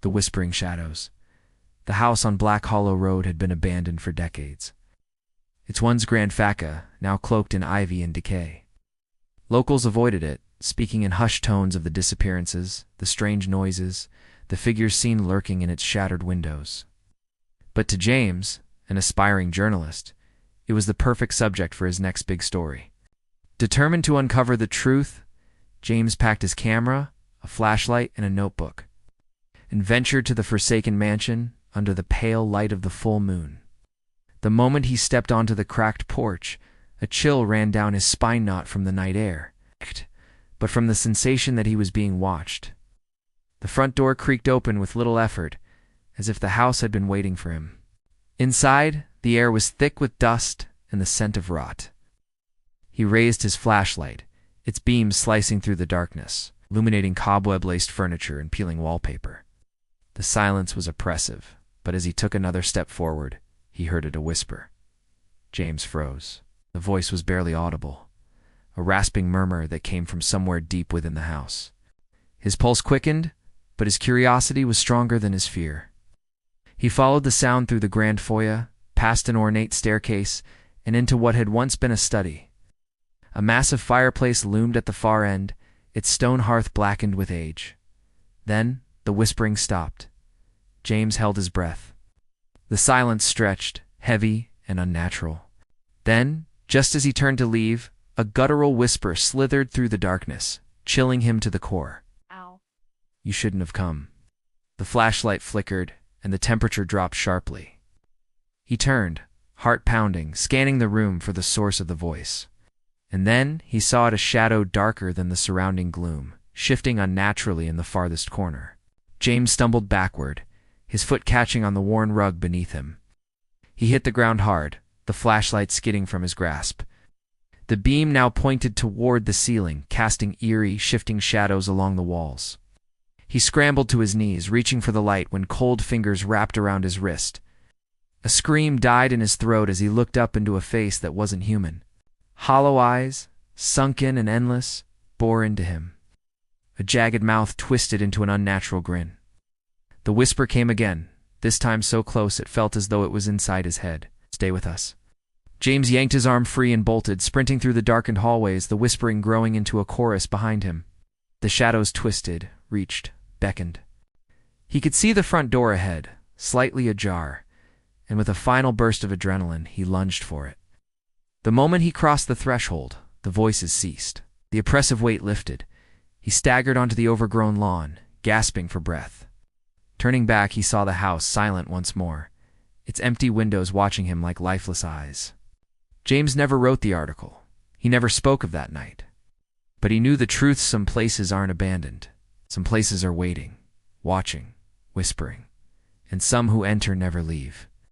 The whispering shadows. The house on Black Hollow Road had been abandoned for decades. Its once grand facade, now cloaked in ivy and decay. Locals avoided it, speaking in hushed tones of the disappearances, the strange noises, the figures seen lurking in its shattered windows. But to James, an aspiring journalist, it was the perfect subject for his next big story. Determined to uncover the truth, James packed his camera, a flashlight, and a notebook, and ventured to the forsaken mansion under the pale light of the full moon. The moment he stepped onto the cracked porch, a chill ran down his spine, not from the night air, but from the sensation that he was being watched. The front door creaked open with little effort, as if the house had been waiting for him. Inside, the air was thick with dust and the scent of rot. He raised his flashlight, its beams slicing through the darkness, illuminating cobweb-laced furniture and peeling wallpaper. The silence was oppressive, but as he took another step forward, he heard it a whisper. James froze. The voice was barely audible, a rasping murmur that came from somewhere deep within the house. His pulse quickened, but his curiosity was stronger than his fear. He followed the sound through the grand foyer, past an ornate staircase, and into what had once been a study. A massive fireplace loomed at the far end, its stone hearth blackened with age. Then the whispering stopped. James held his breath. The silence stretched, heavy and unnatural. Then, just as he turned to leave, a guttural whisper slithered through the darkness, chilling him to the core. Ow. You shouldn't have come. The flashlight flickered, and the temperature dropped sharply. He turned, heart pounding, scanning the room for the source of the voice. And then he saw it, a shadow darker than the surrounding gloom, shifting unnaturally in the farthest corner. James stumbled backward, his foot catching on the worn rug beneath him. He hit the ground hard, the flashlight skidding from his grasp. The beam now pointed toward the ceiling, casting eerie, shifting shadows along the walls. He scrambled to his knees, reaching for the light when cold fingers wrapped around his wrist. A scream died in his throat as he looked up into a face that wasn't human. Hollow eyes, sunken and endless, bore into him. A jagged mouth twisted into an unnatural grin. The whisper came again, this time so close it felt as though it was inside his head. Stay with us. James yanked his arm free and bolted, sprinting through the darkened hallways, the whispering growing into a chorus behind him. The shadows twisted, reached, beckoned. He could see the front door ahead, slightly ajar, and with a final burst of adrenaline, he lunged for it. The moment he crossed the threshold, the voices ceased. The oppressive weight lifted. He staggered onto the overgrown lawn, gasping for breath. Turning back, he saw the house silent once more, its empty windows watching him like lifeless eyes. James never wrote the article. He never spoke of that night. But he knew the truth: some places aren't abandoned. Some places are waiting, watching, whispering, and some who enter never leave.